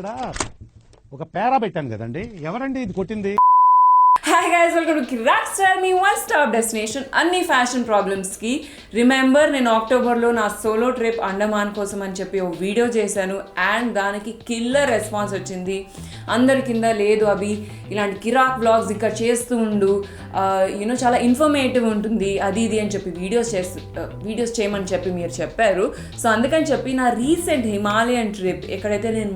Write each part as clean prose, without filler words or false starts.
ఇక్కడ ఒక పేరా పెట్టాను కదండి, ఎవరండి ఇది కొట్టింది? Hi guys, welcome to Kiraak style, మీ వన్ స్టాప్ డెస్టినేషన్ అన్ని ఫ్యాషన్ ప్రాబ్లమ్స్కి. రిమెంబర్, నేను అక్టోబర్లో నా సోలో ట్రిప్ అండమాన్ కోసం అని చెప్పి ఒక వీడియో చేశాను అండ్ దానికి కిల్లర్ రెస్పాన్స్ వచ్చింది. అందరి కింద లేదు అవి ఇలాంటి కిరాక్ బ్లాగ్స్ ఇక్కడ చేస్తూ ఉండు, యూనో చాలా ఇన్ఫర్మేటివ్ ఉంటుంది అది ఇది అని చెప్పి వీడియోస్ చేయమని చెప్పి మీరు చెప్పారు. సో అందుకని చెప్పి నా రీసెంట్ హిమాలయన్ ట్రిప్ ఎక్కడైతే నేను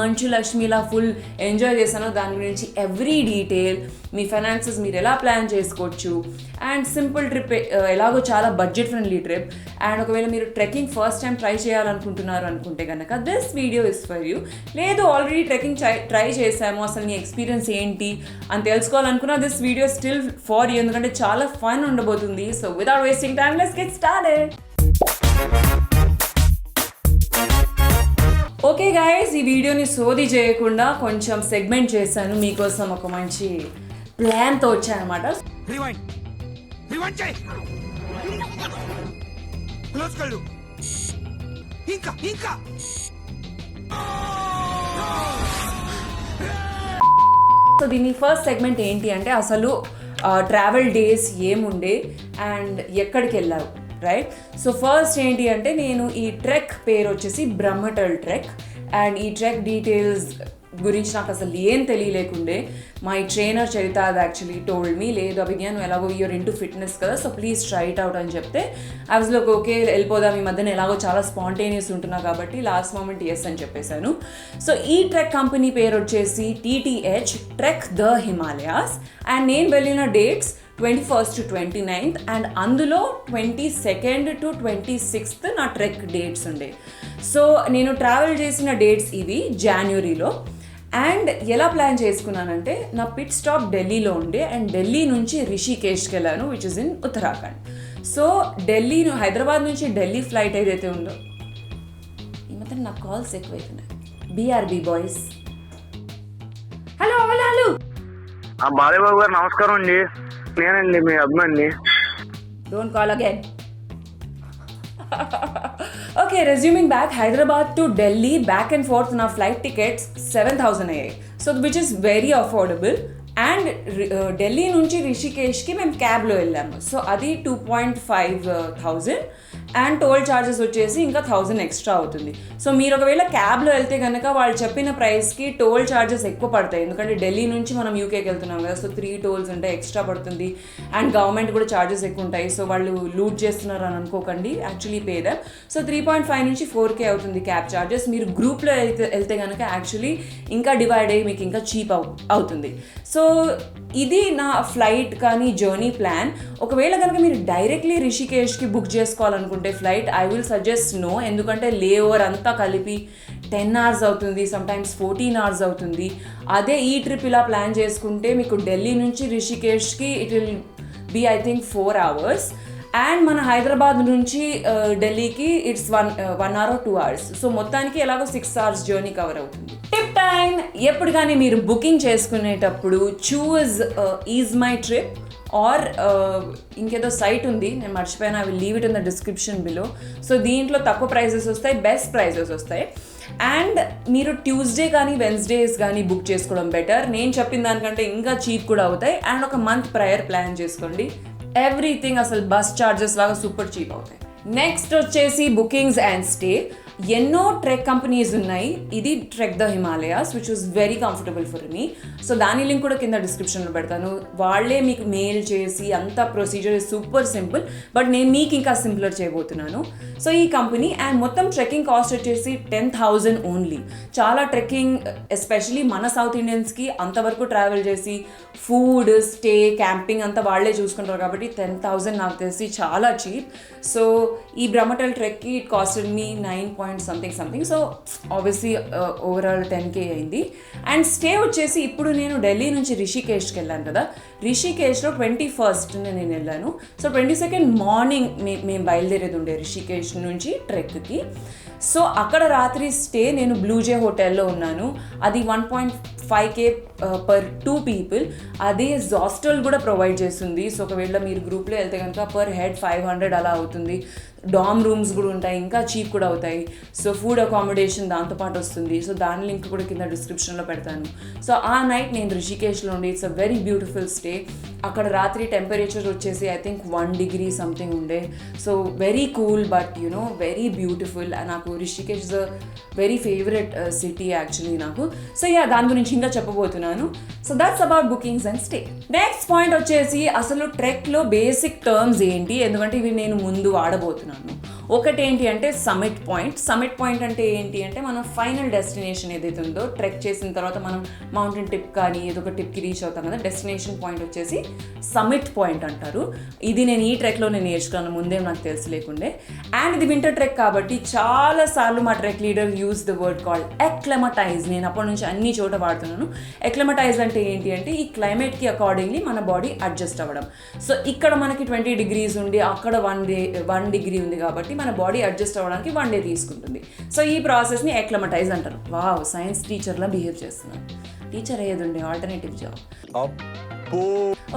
మంచు లక్ష్మిలా ఫుల్ ఎంజాయ్ చేశానో దాని గురించి ఎవ్రీ డీటెయిల్, మీ ఫైనాన్సెస్ మీరు ఎలా ప్లాన్ చేసుకోవచ్చు అండ్ సింపుల్ ట్రిప్, ఎలాగో చాలా బడ్జెట్ ఫ్రెండ్లీ ట్రిప్. అండ్ ఒకవేళ మీరు ట్రెక్కింగ్ ఫస్ట్ టైం ట్రై చేయాలనుకుంటున్నారు అనుకుంటే కనుక this video is for you. లేదు ఆల్రెడీ ట్రెక్కింగ్ ట్రై చేసాము, అసలు నీ ఎక్స్పీరియన్స్ ఏంటి అని తెలుసుకోవాలనుకున్నా this video still for you, ఎందుకంటే చాలా ఫన్ ఉండబోతుంది. So without wasting time let's get started. Okay guys, ఈ వీడియోని సోది చేయకుండా కొంచెం సెగ్మెంట్ చేశాను మీకోసం, ఒక మంచి ప్లాన్తో వచ్చానమాట. సో దీని ఫస్ట్ సెగ్మెంట్ ఏంటి అంటే అసలు ట్రావెల్ డేస్ ఏముండే అండ్ ఎక్కడికి వెళ్ళావు, రైట్? సో ఫస్ట్ ఏంటి అంటే నేను ఈ ట్రెక్ పేరు వచ్చేసి బ్రహ్మటల్ ట్రెక్ అండ్ ఈ ట్రెక్ డీటెయిల్స్ గురించి నాకు అసలు ఏం తెలియలేకుండే మై ట్రైనర్ చరిత అది యాక్చువల్లీ టోల్డ్ మీ, లేదు అభిజ్ఞాన్ నువ్వు ఎలాగో యూర్ ఇంటూ ఫిట్నెస్ కదా, so please try it out అని చెప్తే ఐ వాజ్ లైక్ ఓకే వెళ్ళిపోదాం, ఈ మధ్యన ఎలాగో చాలా స్పాంటేనియస్ ఉంటున్నా కాబట్టి లాస్ట్ మూమెంట్ ఎస్ అని చెప్పేశాను. సో ఈ ట్రెక్ కంపెనీ పేరు వచ్చేసి TTH trek the Himalayas and నేను వెళ్ళిన dates 21st to 29th and అందులో 22nd to 26th నా ట్రెక్ డేట్స్ ఉండే. సో నేను ట్రావెల్ చేసిన డేట్స్ ఇవి జనవరిలో. అండ్ ఎలా ప్లాన్ చేసుకున్నానంటే నా పిట్ స్టాప్ ఢిల్లీలో ఉండే అండ్ ఢిల్లీ నుంచి రిషికేష్కి వెళ్ళాను which is in Uttarakhand. So Hyderabad నుంచి ఢిల్లీ ఫ్లైట్ ఏదైతే ఉందో, ఈ మాత్రం నాకు కాల్స్ ఎక్కువైతున్నాయి. BRB boys, hello hello hello. బాలేబాబు గారు నమస్కారం అండి, నేనండి మీ అభిమాని. Don't call again. Okay, resuming back, Hyderabad to Delhi back and forth నా ఫ్లైట్ టికెట్స్ 7,000 అయ్యాయి. So which is very affordable. And Delhi నుంచి రిషికేష్కి మేము క్యాబ్లో వెళ్ళాము, సో అది 2,500 అండ్ టోల్ ఛార్జెస్ వచ్చేసి ఇంకా 1,000 ఎక్స్ట్రా అవుతుంది. సో మీరు ఒకవేళ క్యాబ్లో వెళ్తే కనుక వాళ్ళు చెప్పిన ప్రైస్కి టోల్ ఛార్జెస్ ఎక్కువ పడతాయి, ఎందుకంటే ఢిల్లీ నుంచి మనం యూకేకి వెళ్తున్నాం కదా, సో 3 టోల్స్ ఉంటాయి, ఎక్స్ట్రా పడుతుంది అండ్ గవర్నమెంట్ కూడా ఛార్జెస్ ఎక్కువ ఉంటాయి. సో వాళ్ళు లూట్ చేస్తున్నారు అని అనుకోకండి, యాక్చువల్లీ పే దమ్. సో 3.5 నుంచి 4K అవుతుంది క్యాబ్ ఛార్జెస్. మీరు గ్రూప్లో వెళ్తే కనుక యాక్చువల్లీ ఇంకా డివైడ్ అయ్యి మీకు ఇంకా చీప్ అవుతుంది. సో ఇది నా ఫ్లైట్ కానీ జర్నీ ప్లాన్. ఒకవేళ కనుక మీరు డైరెక్ట్లీ రిషికేష్కి బుక్ చేసుకోవాలనుకుంటే flight, I will suggest no, ఎందుకంటే లే ఓవర్ అంతా కలిపి 10 hours అవుతుంది, సమ్టైమ్స్ 14 hours అవుతుంది. అదే ఈ ట్రిప్ ఇలా ప్లాన్ చేసుకుంటే మీకు ఢిల్లీ నుంచి రిషికేష్కి it will be I think 4 hours and మన హైదరాబాద్ నుంచి ఢిల్లీకి ఇట్స్ 1 hour or 2 hours. సో మొత్తానికి ఎలాగో 6 hours జర్నీ కవర్ అవుతుంది. టిప్ టైం, ఎప్పుడు కానీ మీరు బుకింగ్ చేసుకునేటప్పుడు choose EaseMyTrip or ఇంకేదో సైట్ ఉంది, నేను మర్చిపోయాను, I will leave it in the description below. So దీంట్లో తక్కువ ప్రైజెస్ వస్తాయి, బెస్ట్ ప్రైజెస్ వస్తాయి. అండ్ మీరు ట్యూస్డే కానీ వెన్స్డేస్ కానీ బుక్ చేసుకోవడం బెటర్. నేను చెప్పిన దానికంటే ఇంకా చీప్ కూడా అవుతాయి. అండ్ ఒక మంత్ ప్రయర్ ప్లాన్ చేసుకోండి, ఎవ్రీథింగ్ అసలు బస్ ఛార్జెస్ లాగా సూపర్ చీప్ అవుతాయి. నెక్స్ట్ వచ్చేసి బుకింగ్స్ అండ్ స్టే. ఎన్నో ట్రెక్ కంపెనీస్ ఉన్నాయి, ఇది trek the Himalayas which was very comfortable for me. So దాని లింక్ కూడా కింద డిస్క్రిప్షన్లో పెడతాను. వాళ్ళే మీకు మెయిల్ చేసి అంత ప్రొసీజర్ సూపర్ సింపుల్, బట్ నేను మీకు ఇంకా సింపులర్ చేయబోతున్నాను. సో ఈ కంపెనీ అండ్ మొత్తం ట్రెక్కింగ్ కాస్ట్ వచ్చేసి 10,000 ఓన్లీ. చాలా ట్రెక్కింగ్ ఎస్పెషలీ మన సౌత్ ఇండియన్స్కి అంతవరకు ట్రావెల్ చేసి ఫుడ్ స్టే క్యాంపింగ్ అంతా వాళ్ళే చూసుకుంటారు కాబట్టి 10,000 నాకు తెలిసి చాలా చీప్. సో ఈ బ్రహ్మటల్ ట్రెక్కి it costed me 9.something. So obviously overall 10K అయింది. అండ్ స్టే వచ్చేసి ఇప్పుడు నేను ఢిల్లీ నుంచి రిషికేష్కి వెళ్ళాను కదా, రిషికేష్లో 21st నేను వెళ్ళాను. సో 22nd మార్నింగ్ మేము బయలుదేరేది ఉండే రిషికేష్ నుంచి ట్రెక్కి. సో అక్కడ రాత్రి స్టే నేను బ్లూజే హోటల్లో ఉన్నాను. అది 1.5K పర్ 2 people. అదే హాస్టల్ కూడా ప్రొవైడ్ చేస్తుంది. సో ఒకవేళ మీరు గ్రూప్లో వెళ్తే కనుక పర్ హెడ్ 500 అలా అవుతుంది. డామ్ రూమ్స్ కూడా ఉంటాయి, ఇంకా చీప్ కూడా అవుతాయి. సో ఫుడ్ అకామిడేషన్ దాంతోపాటు వస్తుంది. సో దాని లింక్ కూడా కింద డిస్క్రిప్షన్లో పెడతాను. సో ఆ నైట్ నేను రిషికేష్లో ఉండి, it's a very beautiful stay. అక్కడ రాత్రి టెంపరేచర్ వచ్చేసి ఐ థింక్ 1 degree సంథింగ్ ఉండే. So very cool but you know very beautiful. నాకు Rishikesh is a very favourite city actually నాకు. సో దాని గురించి ఇంకా చెప్పబోతున్నాను. So that's about bookings and stay. Next point వచ్చేసి అసలు ట్రెక్లో బేసిక్ టర్మ్స్ ఏంటి, ఎందుకంటే ఇవి నేను ముందు వాడబోతున్నాను. ఒకటి ఏంటి అంటే సమిట్ పాయింట్. సమిట్ పాయింట్ అంటే ఏంటి అంటే మనం ఫైనల్ డెస్టినేషన్ ఏదైతే ఉందో ట్రెక్ చేసిన తర్వాత మనం మౌంటైన్ టిప్ కానీ ఏదో ఒక టిప్కి రీచ్ అవుతాం కదా, డెస్టినేషన్ పాయింట్ వచ్చేసి సమిట్ పాయింట్ అంటారు. ఇది నేను ఈ ట్రెక్లో నేను నేర్చుకున్నాను, ముందేం నాకు తెలిసి లేకుండే. అండ్ ఇది వింటర్ ట్రెక్ కాబట్టి చాలాసార్లు మా trek leader use the word called acclimatise. నేను అప్పటి నుంచి అన్ని చోట వాడుతున్నాను. ఎక్లెమటైజ్ అంటే ఏంటి అంటే ఈ క్లైమేట్కి అకార్డింగ్లీ మన బాడీ అడ్జస్ట్ అవ్వడం. సో ఇక్కడ మనకి 20 degrees ఉండి అక్కడ 1 degree ఉంది కాబట్టి మన బాడీ అడ్జస్ట్ అవ్వడానికి 1 day తీసుకుంటుంది. సో ఈ ప్రాసెస్ని ఎక్లెమటైజ్ అంటారు. వావ్, సైన్స్ టీచర్లా బిహేవ్ చేస్తున్నాను. టీచర్ అయ్యేది ఉండే alternative job.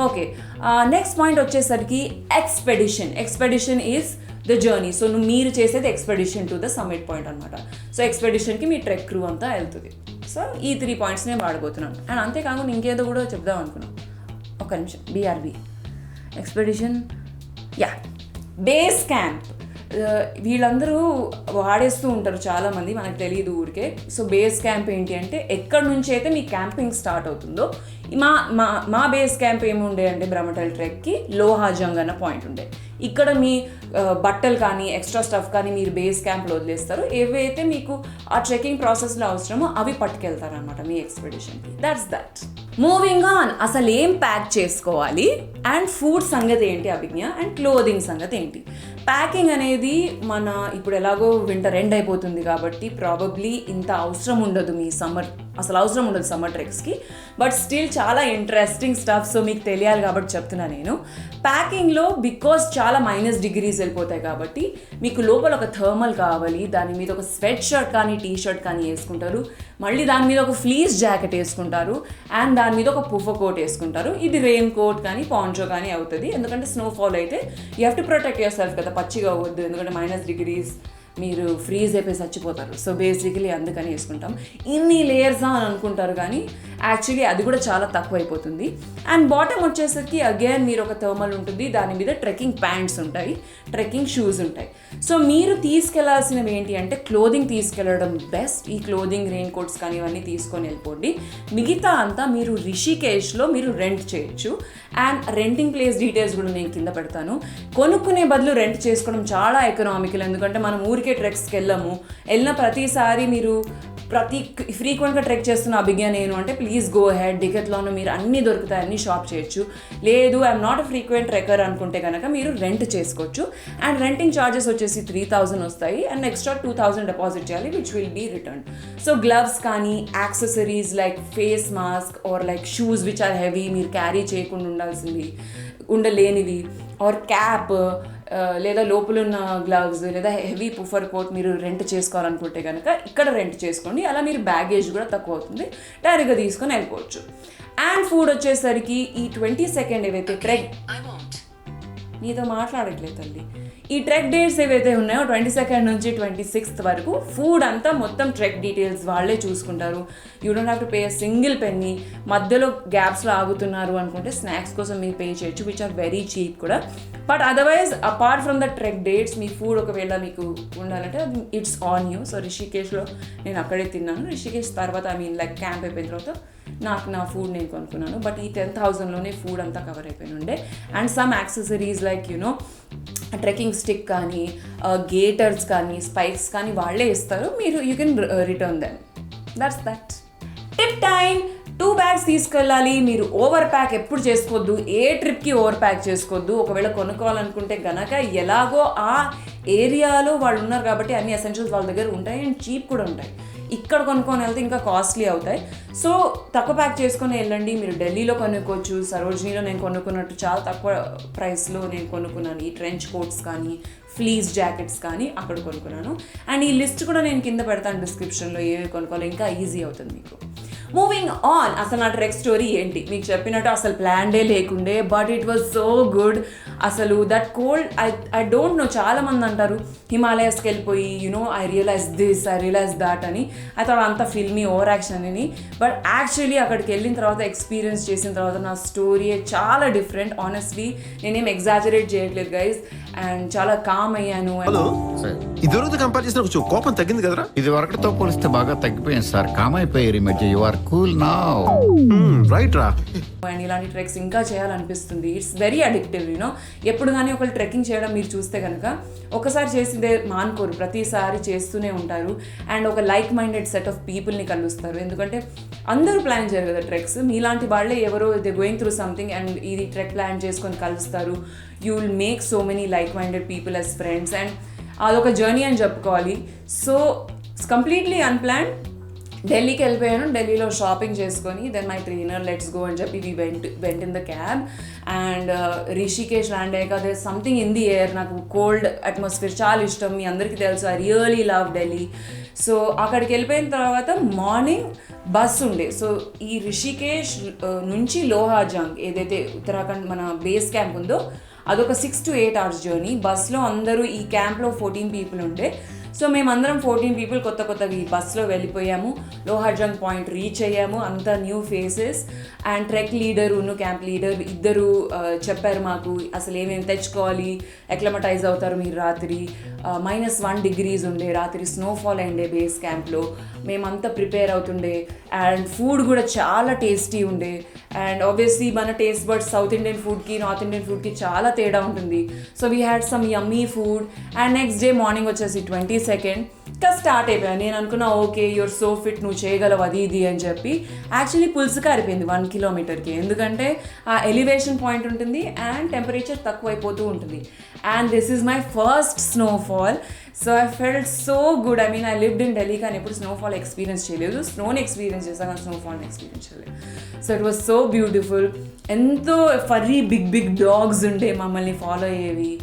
Okay, next point వచ్చేసరికి expedition. Expedition is the journey. So మీరు చేసేది expedition to the summit point అనమాట. సో ఎక్స్పెడిషన్కి మీ ట్రెక్ క్రూ అంతా వెళ్తుంది. సో ఈ 3 points నేను వాడబోతున్నాను. అండ్ అంతేకాకుండా ఇంకేదో కూడా చెప్దాం అనుకున్నాను. ఒక నిమిషం. BRB expedition, base camp. వీళ్ళందరూ వాడేస్తూ ఉంటారు చాలామంది, మనకు తెలియదు ఊరికే. సో బేస్ క్యాంప్ ఏంటి అంటే ఎక్కడి నుంచి అయితే మీ క్యాంపింగ్ స్టార్ట్ అవుతుందో, మా బేస్ క్యాంప్ ఏముండే అంటే బ్రహ్మటల్ ట్రెక్కి లోహాజంగ్ అన్న పాయింట్ ఉండే. ఇక్కడ మీ బట్టలు కానీ ఎక్స్ట్రా స్టఫ్ కానీ మీరు బేస్ క్యాంప్లో వదిలేస్తారు. ఏవైతే మీకు ఆ ట్రెక్కింగ్ ప్రాసెస్లో అవసరమో అవి పట్టుకెళ్తారు అనమాట మీ ఎక్స్పెడిషన్కి. That's that. మూవింగ్ ఆన్, అసలు ఏం ప్యాక్ చేసుకోవాలి అండ్ ఫుడ్ సంగతి ఏంటి అభిజ్ఞ, అండ్ క్లోదింగ్ సంగతి ఏంటి. ప్యాకింగ్ అనేది మన ఇప్పుడు ఎలాగో వింటర్ ఎండ్ అయిపోతుంది కాబట్టి ప్రాబబ్లీ ఇంత అవసరం ఉండదు మీ అసలు అవసరం ఉండదు సమ్మర్ ట్రెక్స్కి. బట్ స్టిల్ చాలా ఇంట్రెస్టింగ్ స్టఫ్. సో మీకు తెలియాలి కాబట్టి చెప్తున్నా నేను. ప్యాకింగ్లో బికాస్ చాలా -, degrees వెళ్ళిపోతాయి కాబట్టి మీకు లోపల ఒక థర్మల్ కావాలి, దాని మీద ఒక స్వెట్ షర్ట్ కానీ టీ షర్ట్ కానీ వేసుకుంటారు, మళ్ళీ దాని మీద ఒక ఫ్లీస్ జాకెట్ వేసుకుంటారు, అండ్ దాని మీద ఒక పుఫర్ కోట్ వేసుకుంటారు. ఇది రెయిన్ కోట్ కానీ పాంచో కానీ అవుతుంది, ఎందుకంటే స్నోఫాల్ అయితే you have to protect your self కదా, పచ్చిగా అవ్వద్దు, ఎందుకంటే -, మీరు ఫ్రీజ్ అయిపోయి చచ్చిపోతారు. సో బేసికలీ అందుకని వేసుకుంటాం. ఇన్ని లేయర్సా అని అనుకుంటారు కానీ యాక్చువల్లీ అది కూడా చాలా తక్కువ అయిపోతుంది. అండ్ బాటమ్ వచ్చేసరికి అగైన్ మీరు ఒక థర్మల్ ఉంటుంది, దాని మీద ట్రెక్కింగ్ ప్యాంట్స్ ఉంటాయి, ట్రెక్కింగ్ షూస్ ఉంటాయి. సో మీరు తీసుకెళ్లాల్సినవి ఏంటి అంటే క్లోదింగ్ తీసుకెళ్ళడం బెస్ట్. ఈ క్లోదింగ్, రెయిన్ కోట్స్ కానీ ఇవన్నీ తీసుకొని వెళ్ళిపోండి. మిగతా అంతా మీరు రిషికేష్లో మీరు రెంట్ చేయొచ్చు. అండ్ రెంటింగ్ ప్లేస్ డీటెయిల్స్ కూడా నేను కింద పెడతాను. కొనుక్కునే బదులు రెంట్ చేసుకోవడం చాలా ఎకనామికల్, ఎందుకంటే మనం ఊరికే ట్రెక్స్కి వెళ్ళిన ప్రతిసారి మీరు ఫ్రీక్వెంట్గా ట్రెక్ చేస్తున్న అభిజ్ఞ నేను అంటే ప్లీజ్ గో హెడ్. డికెత్లాన్లో మీరు అన్నీ దొరుకుతాయి, అన్నీ షాప్ చేయొచ్చు. లేదు I'm not a frequent trekker అనుకుంటే కనుక మీరు రెంట్ చేసుకోవచ్చు. అండ్ రెంటింగ్ ఛార్జెస్ వచ్చేసి 3,000 వస్తాయి, అండ్ ఎక్స్ట్రా 2,000 డిపాజిట్ చేయాలి, which will be return. So gloves కానీ accessories like face mask or like shoes which are heavy, మీరు క్యారీ చేయకుండా ఉండలేనివి, ఆర్ క్యాప్, లేదా లోపల ఉన్న గ్లవ్స్ లేదా హెవీ పుఫర్ కోట్ మీరు రెంట్ చేసుకోవాలనుకుంటే కనుక ఇక్కడ రెంట్ చేసుకోండి. అలా మీరు బ్యాగేజ్ కూడా తక్కువ అవుతుంది, డైరెక్ట్గా తీసుకొని వెళ్ళిపోవచ్చు. అండ్ ఫుడ్ వచ్చేసరికి ఈ 22nd ఏవైతే ట్రెక్, నీతో మాట్లాడట్లేదు తల్లి, ఈ ట్రెక్ డేట్స్ ఏవైతే ఉన్నాయో 22nd నుంచి 26th వరకు ఫుడ్ అంతా మొత్తం ట్రెక్ డీటెయిల్స్ వాళ్ళే చూసుకుంటారు. You don't have to pay single Penney. మధ్యలో గ్యాప్స్లో ఆగుతున్నారు అనుకుంటే స్నాక్స్ కోసం మీరు పే చేయొచ్చు, విచ్ ఆర్ వెరీ చీప్ కూడా. But otherwise apart from the trek dates me food ఒకవేళ మీకు ఉండాలంటే ఇట్స్ ఆన్ యూ. సో రిషికేష్లో నేను అక్కడే తిన్నాను. రిషికేష్ తర్వాత లైక్ క్యాంప్ అయిపోయిన తర్వాత నా ఫుడ్ నేను కొనుక్కున్నాను. బట్ ఈ 10,000లోనే ఫుడ్ అంతా కవర్ అయిపోయి ఉండే. And some accessories like trekking stick కానీ గేటర్స్ కానీ స్పైక్స్ కానీ వాళ్ళే ఇస్తారు, మీరు you can return them. That's that. Tip time. 2 bags తీసుకెళ్ళాలి. మీరు ఓవర్ ప్యాక్ ఎప్పుడు చేసుకోవద్దు, ఏ ట్రిప్కి ఓవర్ ప్యాక్ చేసుకోవద్దు. ఒకవేళ కొనుక్కోవాలనుకుంటే గనక ఎలాగో ఆ ఏరియాలో వాళ్ళు ఉన్నారు కాబట్టి అన్ని ఎసెన్షియల్స్ వాళ్ళ దగ్గర ఉంటాయి, అండ్ చీప్ కూడా ఉంటాయి. ఇక్కడ కొనుక్కొని వెళ్తే ఇంకా కాస్ట్లీ అవుతాయి. సో తక్కువ ప్యాక్ చేసుకొని వెళ్ళండి. మీరు ఢిల్లీలో కొనుక్కోవచ్చు, సరోజినీలో నేను కొనుక్కున్నట్టు చాలా తక్కువ ప్రైస్లో నేను కొనుక్కున్నాను. ఈ ట్రెంచ్ కోట్స్ కానీ ఫ్లీస్ జాకెట్స్ కానీ అక్కడ కొనుక్కున్నాను. అండ్ ఈ లిస్ట్ కూడా నేను కింద పెడతాను డిస్క్రిప్షన్లో, ఏవి కొనుక్కోవాలి, ఇంకా ఈజీ అవుతుంది మీకు. మూవింగ్ ఆన్, అసలు నా ట్రెక్ స్టోరీ ఏంటి మీకు చెప్పినట్టు అసలు ప్లాన్డే లేకుండే, but it was so good. అసలు that cold I don't know, చాలా మంది అంటారు హిమాలయస్కి వెళ్ళిపోయి I realise this, I realise that అని. అయితే అంత ఫిల్మీ ఓవర్ యాక్షన్ అని, బట్ యాక్చువల్లీ అక్కడికి వెళ్ళిన తర్వాత ఎక్స్పీరియన్స్ చేసిన తర్వాత నా స్టోరీ చాలా డిఫరెంట్. ఆనెస్ట్లీ నేనేం ఎగ్జాజరేట్ చేయట్లేదు గైజ్, అండ్ చాలా కామ్ అయ్యాను. హలో, ఇది రోజు కంపేర్ చేసిన కొంచెం కోపం తగ్గింది కదరా? ఇది వరకటితో పోలిస్తే బాగా తగ్గిపోయింది సార్. కామ్ అయిపోయారు ఈ మధ్య. You are cool now. Right రా. అండ్ ఇలాంటి ట్రెక్స్ ఇంకా చేయాలనిపిస్తుంది. ఇట్స్ వెరీ అడిక్టివ్ ఎప్పుడు కానీ ఒకళ్ళు ట్రెక్కింగ్ చేయడం మీరు చూస్తే కనుక ఒకసారి చేసిందే మానుకోరు, ప్రతిసారి చేస్తూనే ఉంటారు. అండ్ ఒక లైక్ మైండెడ్ సెట్ ఆఫ్ పీపుల్ని కలుస్తారు. ఎందుకంటే అందరూ ప్లాన్ చేయరు కదా ట్రెక్స్, మీలాంటి వాళ్ళే ఎవరో they going through something and ఇది ట్రెక్ ప్లాన్ చేసుకొని కలుస్తారు. You will make so many like minded people as friends, and అదొక జర్నీ అని చెప్పుకోవాలి. సో కంప్లీట్లీ అన్ప్లాన్ ఢిల్లీకి వెళ్ళిపోయాను. ఢిల్లీలో షాపింగ్ చేసుకొని then my trainer let's go అని చెప్పి went in the cab and Rishikesh land అయ్యాక there something in the air. నాకు కోల్డ్ అట్మాస్ఫియర్ చాలా ఇష్టం, మీ అందరికీ తెలుసు. I really love Delhi. So అక్కడికి వెళ్ళిపోయిన తర్వాత మార్నింగ్ బస్ ఉండే. సో ఈ రిషికేష్ నుంచి లోహాజంగ్ ఏదైతే ఉత్తరాఖండ్ మన బేస్ క్యాంప్ ఉందో అదొక 6 to 8 hours జర్నీ. బస్లో అందరూ ఈ క్యాంప్లో 14 people ఉండే. సో మేమందరం 14 people కొత్తగా ఈ బస్లో వెళ్ళిపోయాము. లోహాజంగ్ పాయింట్ రీచ్ అయ్యాము. అంతా new faces and trek leader camp leader ఇద్దరు చెప్పారు మాకు అసలు ఏమేమి తెచ్చుకోవాలి, ఎక్లమటైజ్ అవుతారు మీరు రాత్రి. -1 degrees ఉండే, రాత్రి స్నోఫాల్ అయిండే బేస్ క్యాంప్లో. మేమంతా ప్రిపేర్ అవుతుండే అండ్ ఫుడ్ కూడా చాలా టేస్టీ ఉండే. అండ్ ఆబ్వియస్లీ మన టేస్ట్ బర్డ్స్ సౌత్ ఇండియన్ ఫుడ్కి నార్త్ ఇండియన్ ఫుడ్కి చాలా తేడా ఉంటుంది. So we had some yummy food. And next day morning వచ్చేసి 22nd ఇంకా స్టార్ట్ అయిపోయాను. నేను అనుకున్నా ఓకే యూర్ సో ఫిట్, నువ్వు చేయగలవు అది ఇది అని చెప్పి. యాక్చువల్లీ పులుసు కారిపోయింది 1 kilometerకి, ఎందుకంటే ఆ ఎలివేషన్ పాయింట్ ఉంటుంది అండ్ టెంపరేచర్ తక్కువైపోతూ ఉంటుంది. And this is my first snowfall. So I felt so good. I mean I lived in Delhi కానీ ఎప్పుడు స్నోఫాల్ ఎక్స్పీరియన్స్ చేయలేదు. స్నోని ఎక్స్పీరియన్స్ చేశాను కానీ స్నోఫాల్ని ఎక్స్పీరియన్స్ చేయలేదు. So it was so beautiful. ఎంతో ఫర్రీ బిగ్ డాగ్స్ ఉండే మమ్మల్ని ఫాలో అయ్యేవి.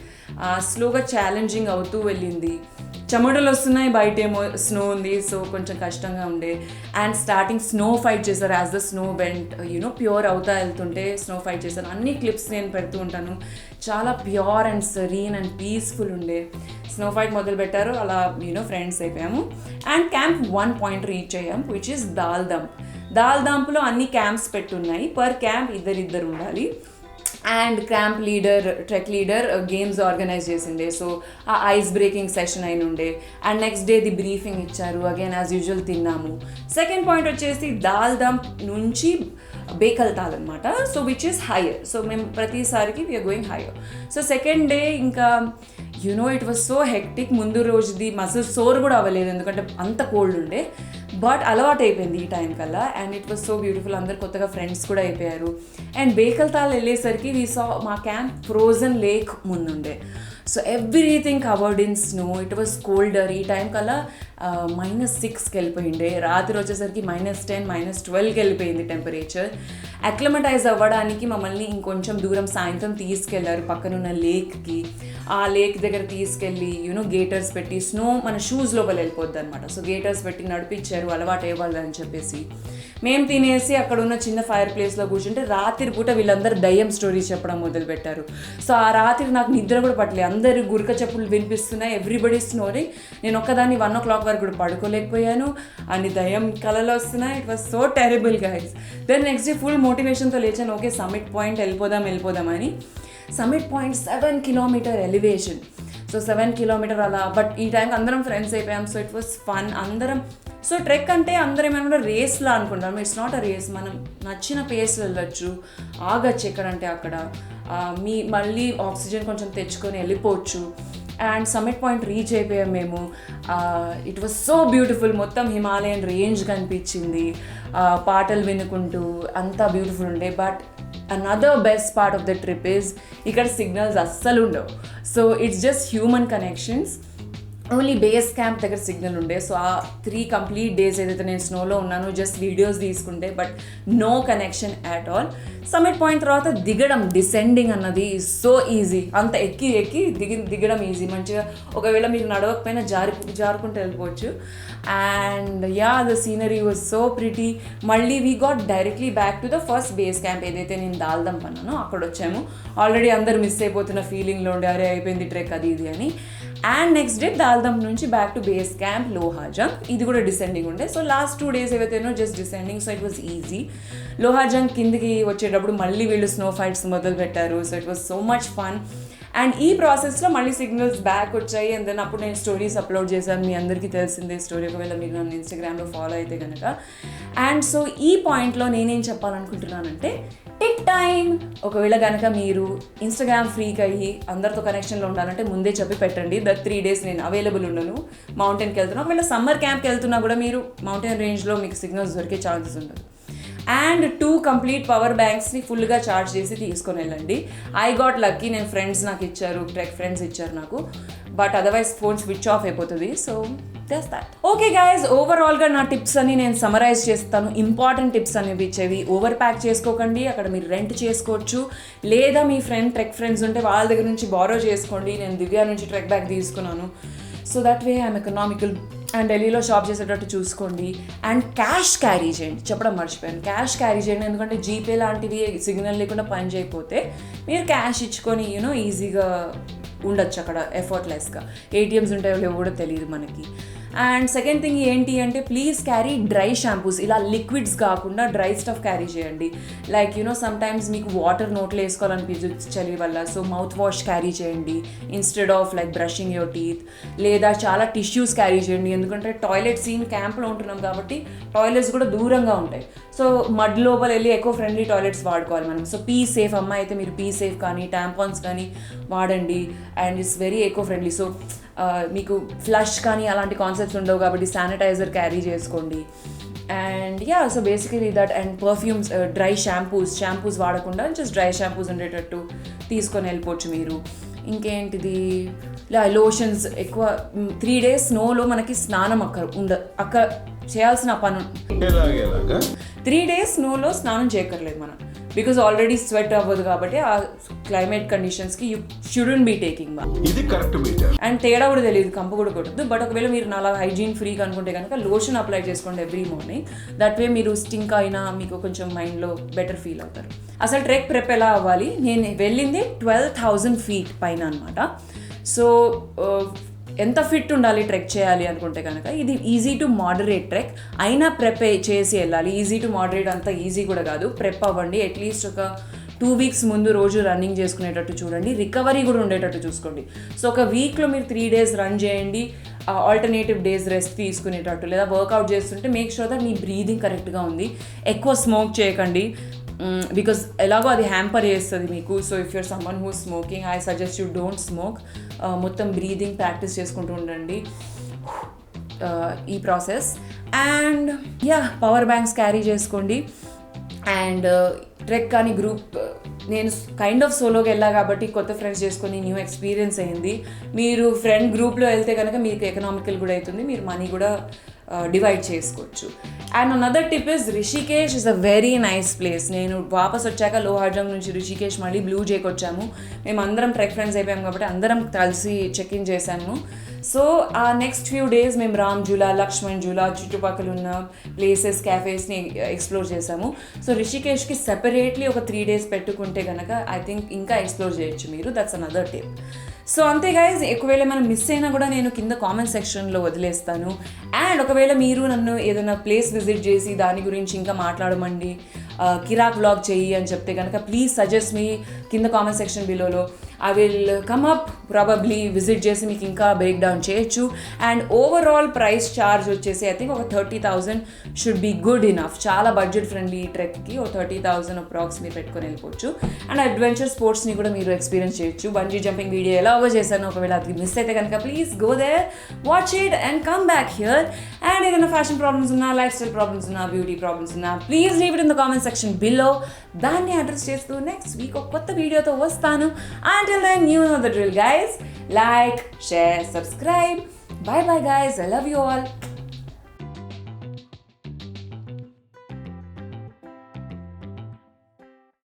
స్లోగా ఛాలెంజింగ్ అవుతూ వెళ్ళింది. చెమటలు వస్తున్నాయి, బయట ఏమో స్నో ఉంది, సో కొంచెం కష్టంగా ఉండే. అండ్ స్టార్టింగ్ స్నో ఫైట్ చేశారు. As the snow vent pure అవుతా వెళ్తుంటే స్నో ఫైట్ చేశారు. అన్ని క్లిప్స్ నేను పెడుతూ ఉంటాను. చాలా pure and serene and peaceful ఉండే. స్నో ఫైట్ మొదలు పెట్టారు, అలా ఫ్రెండ్స్ అయిపోయాము. అండ్ క్యాంప్ 1 point రీచ్ అయ్యాం, విచ్ ఇస్ దాల్దంప్లో అన్ని క్యాంప్స్ పెట్టున్నాయి. పర్ క్యాంప్ ఇద్దరు ఉండాలి. And camp leader trek leader games organise చేసిండే. సో ఆ ఐస్ బ్రేకింగ్ సెషన్ అయిన ఉండే. And next day the briefing ఇచ్చారు. అగైన్ యాజ్ యూజువల్ తిన్నాము. సెకండ్ పాయింట్ వచ్చేసి దాల్దంప్ నుంచి బేకల్తాల్ అనమాట. So which is higher. So మేము ప్రతిసారికి we are going higher. So second day ఇంకా ఇట్ వాజ్ సో హెక్టిక్. ముందు రోజుది మసిల్ సోర్ కూడా అవ్వలేదు, ఎందుకంటే అంత కోల్డ్ ఉండే. బట్ అలవాటు అయిపోయింది ఈ టైం కల్లా. And it was so beautiful. అందరు కొత్తగా ఫ్రెండ్స్ కూడా అయిపోయారు. అండ్ బేకల్తాల్ వెళ్ళేసరికి వీ సా మా క్యాంప్ ఫ్రోజన్ లేక్ ముందుండే. So everything covered in snow. It was colder. ఈ టైం కల్లా -6కి వెళ్ళిపోయిండే. రాత్రి వచ్చేసరికి -10, -12కి వెళ్ళిపోయింది టెంపరేచర్. అక్లమటైజ్ అవ్వడానికి మమ్మల్ని ఇంకొంచెం దూరం సాయంత్రం తీసుకెళ్లారు పక్కనున్న లేక్కి. ఆ లేక్ దగ్గర తీసుకెళ్ళి గేటర్స్ పెట్టి స్నో మన షూస్ లోపల వెళ్ళిపోద్ది అనమాట. సో గేటర్స్ పెట్టి నడిపించారు అలవాటు అయ్యేవాళ్ళు అని చెప్పేసి. మేము తినేసి అక్కడ ఉన్న చిన్న ఫైర్ ప్లేస్లో కూర్చుంటే రాత్రి పూట వీళ్ళందరూ దయ్యం స్టోరీస్ చెప్పడం మొదలుపెట్టారు. సో ఆ రాత్రి నాకు నిద్ర కూడా పట్టలేదు. అందరు గురక చెప్పులు వినిపిస్తున్నాయి, ఎవ్రీబడి స్నోరింగ్. నేను ఒక్కదాన్ని 1 o'clock వరకు కూడా పడుకోలేకపోయాను. అన్ని దయ్యం కళలు వస్తున్నాయి. It was so terrible guys. Then next day full మోటివేషన్తో లేచాను. ఓకే సమ్మిట్ పాయింట్ వెళ్ళిపోదామని. Summit point 7 kilometer elevation. So 7 kilometer అలా. బట్ ఈ టైంకి అందరం ఫ్రెండ్స్ అయిపోయాం. So it was fun. అందరం సో ట్రెక్ అంటే అందరం ఏమైనా రేస్లా అనుకుంటాం. It's not a race. మనం నచ్చిన పేస్ వెళ్ళొచ్చు, ఆగచ్చు ఎక్కడంటే అక్కడ. మళ్ళీ ఆక్సిజన్ కొంచెం తెచ్చుకొని వెళ్ళిపోవచ్చు. అండ్ సమ్మిట్ పాయింట్ రీచ్ అయిపోయాం మేము. It was so beautiful. మొత్తం హిమాలయన్ రేంజ్ కనిపించింది. పాటలు వినుకుంటూ అంతా బ్యూటిఫుల్ ఉండే. But another best part of the trip is ఇక్కడ సిగ్నల్స్ అస్సలు ఉండవు. So it's just human connections. Only base camp దగ్గర సిగ్నల్ ఉండే. సో ఆ 3 కంప్లీట్ డేస్ ఏదైతే నేను స్నోలో ఉన్నాను జస్ట్ వీడియోస్ తీసుకుంటే, but no connection at all. Summit point తర్వాత దిగడం, డిసెండింగ్ అన్నది సో ఈజీ. అంత ఎక్కి దిగడం ఈజీ. మంచిగా ఒకవేళ మీకు నడవకపోయినా జారుకుంటూ వెళ్ళిపోవచ్చు. And yeah, the scenery was so pretty. మళ్ళీ we got directly back to the first base camp ఏదైతే నేను దాల్దం పన్నానో అక్కడ వచ్చాము. ఆల్రెడీ అందరు మిస్ అయిపోతున్న ఫీలింగ్లో ఉండే, అరే అయిపోయింది ట్రెక్ అది ఇది అని. అండ్ నెక్స్ట్ డే దాల్దం నుంచి back to base camp Lohajung. ఇది కూడా డిసెండింగ్ ఉండే. సో లాస్ట్ 2 days ఏవైతేనో just descending. So it was easy. Lohajung కిందికి వచ్చేటప్పుడు మళ్ళీ వీళ్ళు స్నో ఫైట్స్ మొదలు పెట్టారు. So it was so much fun. And ఈ ప్రాసెస్లో మళ్ళీ సిగ్నల్స్ బ్యాక్ వచ్చాయి. అండ్ దెన్ అప్పుడు నేను స్టోరీస్ అప్లోడ్ చేశాను. మీ అందరికీ తెలిసిందే స్టోరీ, ఒకవేళ మీరు నన్ను ఇన్స్టాగ్రామ్లో ఫాలో అయితే కనుక. అండ్ సో ఈ పాయింట్లో నేనేం చెప్పాలనుకుంటున్నానంటే, టేక్ టైం. ఒకవేళ కనుక మీరు ఇన్స్టాగ్రామ్ ఫ్రీక్ అయ్యి అందరితో కనెక్షన్లో ఉండాలంటే ముందే చెప్పి పెట్టండి. 3 days నేను అవైలబుల్ ఉండను, మౌంటైన్కి వెళ్తున్నా. ఒకవేళ సమ్మర్ క్యాంప్కి వెళ్తున్నా కూడా మీరు మౌంటైన్ రేంజ్లో మీకు సిగ్నల్స్ దొరికే ఛాన్సెస్ ఉండదు. అండ్ 2 కంప్లీట్ పవర్ బ్యాంక్స్ని ఫుల్గా ఛార్జ్ చేసి తీసుకొని వెళ్ళండి. ఐ గాట్ లక్కీ, నేను ఫ్రెండ్స్ నాకు ఇచ్చారు, ట్రెక్ ఫ్రెండ్స్ ఇచ్చారు నాకు. But otherwise phone switch off అయిపోతుంది. So just that. Okay guys, ఓవరాల్గా నా టిప్స్ అని నేను సమరైజ్ చేస్తాను. ఇంపార్టెంట్ టిప్స్ అనేవి ఇచ్చేవి. ఓవర్ ప్యాక్ చేసుకోకండి. అక్కడ మీరు రెంట్ చేసుకోవచ్చు, లేదా మీ ట్రెక్ ఫ్రెండ్స్ ఉంటే వాళ్ళ దగ్గర నుంచి బారో చేసుకోండి. నేను దివ్య నుంచి ట్రెక్ బ్యాగ్ తీసుకున్నాను. So that way I'm economical. And ఢిల్లీలో షాప్ చేసేటట్టు చూసుకోండి. అండ్ క్యాష్ క్యారీ చేయండి, చెప్పడం మర్చిపోయాను. క్యాష్ క్యారీ చేయండి, ఎందుకంటే జీపే లాంటివి సిగ్నల్ లేకుండా పని చేయకపోతే మీరు క్యాష్ ఇచ్చుకొని ఈజీగా ఉండొచ్చు అక్కడ ఎఫర్ట్లెస్గా. ఏటీఎమ్స్ ఉంటాయో లేవో కూడా తెలియదు మనకి. అండ్ సెకండ్ థింగ్ ఏంటి అంటే, ప్లీజ్ క్యారీ డ్రై షాంపూస్. ఇలా లిక్విడ్స్ కాకుండా డ్రై స్టఫ్ క్యారీ చేయండి. లైక్ సమ్ టైమ్స్ మీకు వాటర్ నోట్లో వేసుకోవాలనిపించచ్చు చలి వల్ల. సో మౌత్ వాష్ క్యారీ చేయండి instead of like brushing your teeth. లేదా చాలా టిష్యూస్ క్యారీ చేయండి, ఎందుకంటే టాయిలెట్ సీన్ క్యాంప్లో ఉంటున్నాం కాబట్టి టాయిలెట్స్ కూడా దూరంగా ఉంటాయి. సో మడ్ లోపల వెళ్ళి ఎకో ఫ్రెండ్లీ టాయిలెట్స్ వాడుకోవాలి మనం. సో పీ సేఫ్, అమ్మాయి అయితే మీరు పీ సేఫ్ కానీ టాంపాన్స్ కానీ వాడండి. And it's very eco friendly. So మీకు ఫ్లష్ కానీ అలాంటి కాన్సెప్ట్స్ ఉండవు కాబట్టి శానిటైజర్ క్యారీ చేసుకోండి. And yeah, so basically that. And perfumes, dry shampoos వాడకుండా జస్ట్ డ్రై షాంపూస్ ఉండేటట్టు తీసుకొని వెళ్ళిపోవచ్చు మీరు. ఇంకేంటిది, లోషన్స్. ఎక్కువ 3 days స్నోలో మనకి స్నానం అక్కడ చేయాల్సిన పని. 3 days స్నోలో స్నానం చేయక్కర్లేదు మనం, బికాజ్ ఆల్రెడీ స్వెట్ అవ్వదు కాబట్టి ఆ క్లైమేట్ కండిషన్స్కి you shouldn't be taking bath. ఇది కరెక్ట్ మీటర్. అండ్ తేడా కూడా తెలియదు, కంప కూడా కొట్టద్దు. బట్ ఒకవేళ మీరు నాలా హైజీన్ ఫ్రీగా అనుకుంటే కనుక లోషన్ అప్లై చేసుకోండి ఎవ్రీ మార్నింగ్. దట్ వే మీరు స్టింక్ అయినా మీకు కొంచెం మైండ్లో బెటర్ ఫీల్ అవుతారు. అసలు ట్రెక్ ప్రెప్ ఎలా అవ్వాలి, నేను వెళ్ళింది 12,000 feet పైన అనమాట. సో ఎంత ఫిట్ ఉండాలి ట్రెక్ చేయాలి అనుకుంటే కనుక ఇది ఈజీ టు మోడరేట్ ట్రెక్. అయినా ప్రెప్ చేసి వెళ్ళాలి. ఈజీ టు మోడరేట్ అంత ఈజీ కూడా కాదు. ప్రెప్ అవ్వండి. అట్లీస్ట్ ఒక 2 weeks ముందు రోజు రన్నింగ్ చేసుకునేటట్టు చూడండి. రికవరీ కూడా ఉండేటట్టు చూసుకోండి. సో ఒక వీక్లో మీరు 3 days రన్ చేయండి. ఆల్టర్నేటివ్ డేస్ రెస్ట్ తీసుకునేటట్టు, లేదా వర్కౌట్ చేస్తుంటే make sure that me breathing కరెక్ట్గా ఉంది. ఎక్కువ స్మోక్ చేయకండి, బికాస్ ఎలాగో అది హ్యాంపర్ చేస్తుంది మీకు. So if you're someone who smoking, I suggest you don't smoke. మొత్తం బ్రీదింగ్ ప్రాక్టీస్ చేసుకుంటూ ఉండండి ఈ process. And yeah, power banks carry చేసుకోండి. అండ్ ట్రెక్ కానీ గ్రూప్, నేను కైండ్ ఆఫ్ సోలోకి వెళ్ళా కాబట్టి కొత్త ఫ్రెండ్స్ చేసుకొని న్యూ ఎక్స్పీరియన్స్ అయింది. మీరు ఫ్రెండ్ గ్రూప్లో వెళ్తే కనుక మీకు ఎకనామికల్ కూడా అవుతుంది, మీరు మనీ కూడా డివైడ్ చేసుకోవచ్చు. And another tip is, Rishikesh is a very nice place. నేను వాపస్ వచ్చాక లోహాజంగ్ నుంచి రిషికేష్ మళ్ళీ బ్లూ జేకి వచ్చాము. మేము అందరం ట్రెక్ ఫ్రెండ్స్ అయిపోయాము కాబట్టి అందరం కలిసి చెక్ ఇన్ చేశాము. సో ఆ నెక్స్ట్ ఫ్యూ డేస్ మేము రామ్ జూలా, లక్ష్మణ్ జూలా, చుట్టుపక్కల ఉన్న ప్లేసెస్, క్యాఫేస్ని ఎక్స్ప్లోర్ చేసాము. సో రిషికేష్కి సెపరేట్లీ ఒక 3 days పెట్టుకుంటే కనుక ఐ థింక్ ఇంకా ఎక్స్ప్లోర్ చేయొచ్చు మీరు. That's another tip. సో అంతే గైజ్, ఒకవేళ మనం మిస్ అయినా కూడా నేను కింద కామెంట్ సెక్షన్లో వదిలేస్తాను. అండ్ ఒకవేళ మీరు నన్ను ఏదైనా ప్లేస్ విజిట్ చేసి దాని గురించి ఇంకా మాట్లాడమండి, కిరాక్ వ్లాగ్ చెయ్యి అని చెప్తే కనుక ప్లీజ్ సజెస్ట్ మీ కింద కామెంట్ సెక్షన్ బిలోలో. I will come up probably visit చేసి మీకు ఇంకా బ్రేక్ డౌన్ చేయొచ్చు. అండ్ ఓవరాల్ ప్రైస్ ఛార్జ్ వచ్చేసి ఐ థింక్ ఒక 30,000 షుడ్ బీ గుడ్ ఇనఫ్. చాలా బడ్జెట్ ఫ్రెండ్లీ ట్రెక్కి ఒక 30,000 అప్రాక్స్ మీరు పెట్టుకొని వెళ్ళిపోవచ్చు. అండ్ అడ్వెంచర్ స్పోర్ట్స్ని కూడా మీరు ఎక్స్పీరియన్స్ చేయొచ్చు. బంజీ జంపింగ్ వీడియో ఎలాగో చేశాను, ఒకవేళ అది మిస్ అయితే కనుక please go there, watch it and come back here. And ఏదైనా ఫ్యాషన్ ప్రాబ్లమ్స్ ఉన్నా, లైఫ్ స్టైల్ ప్రాబ్లమ్స్ ఉన్నా, బ్యూటీ ప్రాబ్లమ్స్ ఉన్నా, please leave it in the comment section below. దాన్ని అడ్రస్ చేస్తూ నెక్స్ట్ వీక్ ఒక కొత్త వీడియోతో వస్తాను. Until then, you know the drill, guys. Like, share, subscribe. Bye bye, guys. I love you all.